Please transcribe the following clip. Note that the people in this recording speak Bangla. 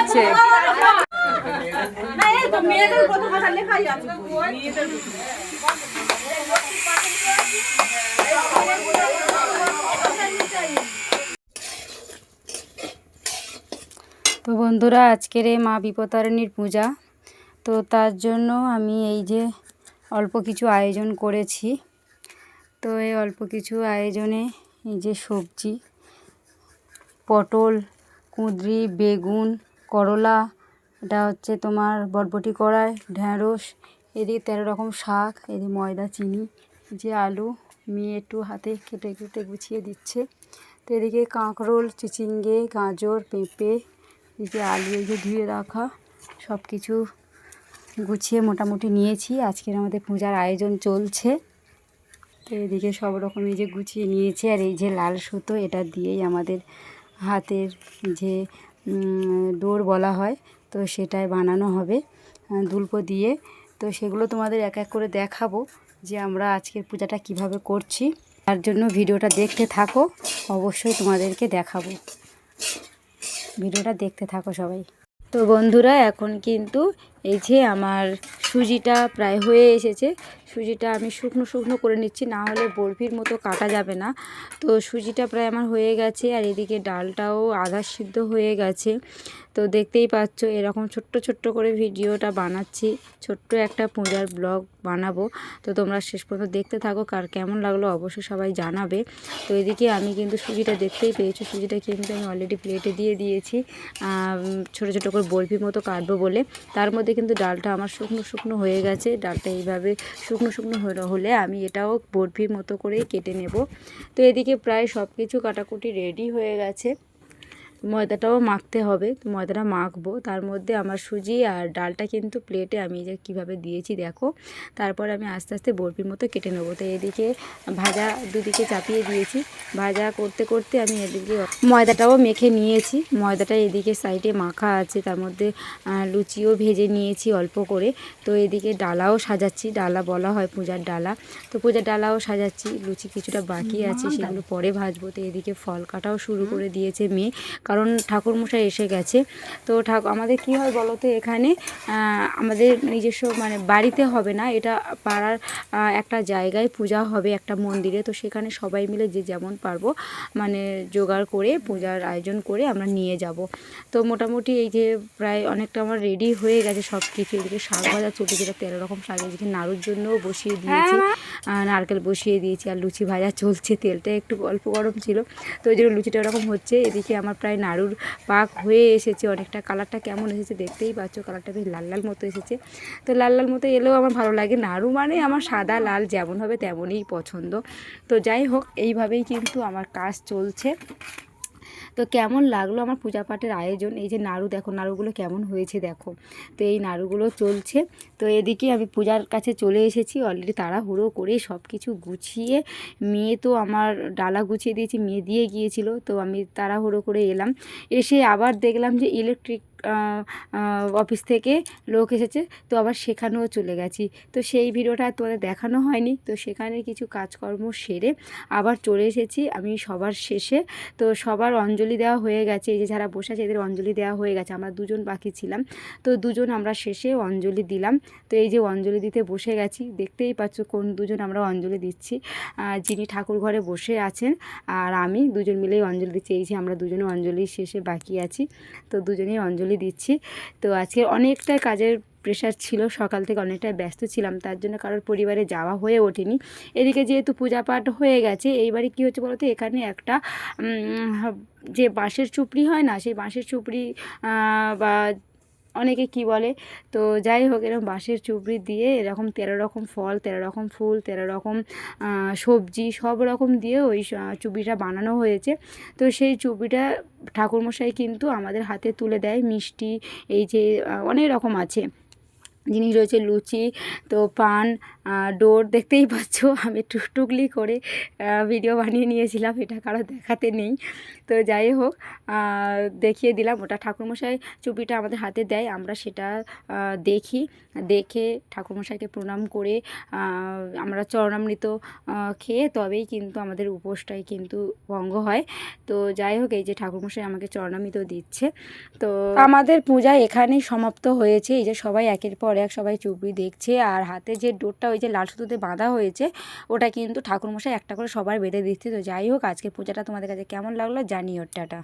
দিচ্ছে। তো বন্ধুরা, আজকের এই মা বিপত্তারিণীর পূজা, তো তার জন্য আমি এই যে অল্প কিছু আয়োজন করেছি। তো এই অল্প কিছু আয়োজনে এই যে সবজি, পটল, কুঁদরি, বেগুন, করলা, এটা হচ্ছে তোমার বরবটি কড়াই, ঢ্যাঁড়স, এদিকে 13 রকম শাক, এদিকে ময়দা, চিনি, যে আলু মেয়ে একটু হাতে কেটে কেটে গুছিয়ে দিচ্ছে। তো এদিকে কাঁকরোল, চিচিঙ্গে, গাজর, পেঁপে, এই যে আলু, এই যে ধুয়ে রাখা, সব কিছু গুছিয়ে মোটামুটি নিয়েছি। আজকের আমাদের পূজার আয়োজন চলছে। তো এদিকে সব রকম এই যে গুছিয়ে নিয়েছি। আর এই যে লাল সুতো, এটা দিয়েই আমাদের হাতের যে ডোর বলা হয়, তো সেটাই বানানো হবে দুলপো দিয়ে। তো সেগুলো তোমাদের এক এক করে দেখাবো যে আমরা আজকের পূজাটা কিভাবে করছি। তার জন্য ভিডিওটা দেখতে থাকো, অবশ্যই তোমাদেরকে দেখাবো। ভিডিওটা দেখতে থাকো সবাই। তো বন্ধুরা, এখন কিন্তু এই যে আমার সুজিটা প্রায় হয়ে এসেছে। সুজিটা আমি শুকনো শুকনো করে নিচ্ছি, না হলে বরফির মতো কাটা যাবে না। তো সুজিটা প্রায় আমার হয়ে গেছে। আর এদিকে ডালটাও আধা সিদ্ধ হয়ে গেছে। তো দেখতেই পাচ্ছ, এরকম ছোট্ট ছোট্ট করে ভিডিওটা বানাচ্ছি, ছোট্ট একটা পূজার ব্লগ বানাবো। তো তোমরা শেষ পর্যন্ত দেখতে থাকো, কার কেমন লাগলো অবশ্যই সবাই জানাবে। তো এদিকে আমি কিন্তু সুজিটা দেখতেই পেয়েছি, সুজিটা কিন্তু আমি অলরেডি প্লেটে দিয়ে দিয়েছি ছোটো ছোটো করে বরফির মতো কাটবো বলে। তার মধ্যে কিন্তু ডালটা আমার শুকনো শুকনো হয়ে গেছে। ডালটা এইভাবে শুকনো শুকনো হলে আমি এটাও বরফির মতো করে কেটে নেব। তো এদিকে প্রায় সব কিছু কাটাকুটি রেডি হয়ে গেছে। ময়দাটাও মাখতে হবে, তো ময়দাটা মাখবো। তার মধ্যে আমার সুজি আর ডালটা কিন্তু প্লেটে আমি যে কীভাবে দিয়েছি দেখো। তারপর আমি আস্তে আস্তে বরফির মতো কেটে নেবো। তো এদিকে ভাজা দুদিকে চাপিয়ে দিয়েছি। ভাজা করতে করতে আমি এদিকে ময়দাটাও মেখে নিয়েছি। ময়দাটা এদিকে সাইডে মাখা আছে, তার মধ্যে লুচিও ভেজে নিয়েছি অল্প করে। তো এদিকে ডালাও সাজাচ্ছি, ডালা বলা হয় পূজার ডালা। তো পূজার ডালাও সাজাচ্ছি। লুচি কিছুটা বাকি আছে, সেগুলো পরে ভাজবো। তো এদিকে ফল কাটাও শুরু করে দিয়েছে মেয়ে, কারণ ঠাকুরমশাই এসে গেছে। তো আমাদের কি হয় বলো তো, এখানে আমাদের নিজস্ব মানে বাড়িতে হবে না, এটা পাড়ার একটা জায়গায় পূজা হবে, একটা মন্দিরে। তো সেখানে সবাই মিলে যে যেমন পারবো মানে জোগাড় করে পূজার আয়োজন করে আমরা নিয়ে যাব। তো মোটামুটি এই যে প্রায় অনেকটা আমার রেডি হয়ে গেছে সব কিছু। এদিকে শাক ভাজা চলছে, যেটা 13 রকম শাক। এদিকে নাড়ুর জন্যও বসিয়ে দিয়েছি, নারকেল বসিয়ে দিয়েছি। আর লুচি ভাজা চলছে, তেলটা একটু অল্প গরম ছিল, তো ওই জন্য লুচিটা ওরকম হচ্ছে। এদিকে আমার প্রায় নাড়ুর পাক হয়ে এসেছে। অনেকটা কালারটা কেমন এসেছে দেখতেই পাচ্ছ, কালারটা বেশ লাল লাল মতো এসেছে। তো লাল লাল মতো এলেও আমার ভালো লাগে। নাড়ু মানে আমার সাদা লাল যেমন হবে তেমনই পছন্দ। তো যাই হোক, এইভাবেই কিন্তু আমার কাজ চলছে। তো কেমন লাগলো আমার পূজা পাঠের আয়োজন। এই যে নাড়ু দেখো, নাড়ুগুলো কেমন হয়েছে দেখো। তো এই নাড়ুগুলো চলছে। তো এদিকে আমি পূজার কাছে চলে এসেছি অলরেডি, তাড়াহুড়ো করে সব কিছু গুছিয়ে। মেয়ে তো আমার ডালা গুছিয়ে দিয়েছি, মেয়ে দিয়ে গিয়েছিল। তো আমি তাড়াহুড়ো করে এলাম, এসে আবার দেখলাম যে ইলেকট্রিক অফিস থেকে লোক এসেছে। তো আবার সেখানেও চলে গেছি। তো সেই ভিডিওটা তোমাদের দেখানো হয়নি। তো সেখানে কিছু কাজকর্ম সেরে আবার চলে এসেছি আমি সবার শেষে। তো সবার অঞ্জলি দেওয়া হয়ে গেছে, এই যে যারা বসে আছে এদের অঞ্জলি দেওয়া হয়ে গেছে। আমরা দুজন বাকি ছিলাম, তো দুজন আমরা শেষে অঞ্জলি দিলাম। তো এই যে অঞ্জলি দিতে বসে গেছি, দেখতেই পাচ্ছ কোন দুজন আমরা অঞ্জলি দিচ্ছি। যিনি ঠাকুর ঘরে বসে আছেন আর আমি দুজন মিলেই অঞ্জলি দিচ্ছি। এই যে আমরা দুজনে অঞ্জলি শেষে বাকি আছি, তো দুজনেই অঞ্জলি দিচ্ছি। তো আজকে অনেকটাই কাজের প্রেশার ছিল, সকাল থেকে অনেকটাই ব্যস্ত ছিলাম, তার জন্য কারোর পরিবারে যাওয়া হয়ে ওঠেনি। এদিকে যেহেতু পূজা পাঠ হয়ে গেছে, এইবারে কী হচ্ছে বলো তো, এখানে একটা যে বাঁশের চুপড়ি হয় না, সেই বাঁশের চুপড়ি বা অনেকে কি বলে, তো যাই হোক এরকম বাঁশের চুপড়ি দিয়ে এরকম 13 রকম ফল, 13 রকম ফুল, 13 রকম সবজি সব রকম দিয়ে ওই চুপড়িটা বানানো হয়েছে। তো সেই চুপড়িটা ঠাকুরমশাই কিন্তু আমাদের হাতে তুলে দেয়। মিষ্টি এই যে অনেক রকম আছে, জিনিস রয়েছে, লুচি, তো পান, ডোর দেখতেই পাচ্ছ। আমি টুকলি করে ভিডিও বানিয়ে নিয়েছিলাম, এটা কারো দেখাতে নেই। তো যাই হোক, দেখিয়ে দিলাম। ওটা ঠাকুরমশাই চুপিটা আমাদের হাতে দেয়, আমরা সেটা দেখি, দেখে ঠাকুরমশাইকে প্রণাম করে আমরা চরণামৃত খেয়ে তবেই কিন্তু আমাদের উপোসটাই কিন্তু ভঙ্গ হয়। তো যাই হোক, এই যে ঠাকুরমশাই আমাকে চরণামৃত দিচ্ছে। তো আমাদের পূজা এখানেই সমাপ্ত হয়েছে। এই যে সবাই একের পর এক সবাই চুপড়ি দেখছে, আর হাতে যে ডোরটা ওই যে লাল সুতোতে বাঁধা হয়েছে ওটা কিন্তু ঠাকুরমশাই একটা করে সবার বেঁধে দিচ্ছে। তো যাই হোক, আজকের পূজাটা তোমাদের কাছে কেমন লাগলো জানিও। টাটা।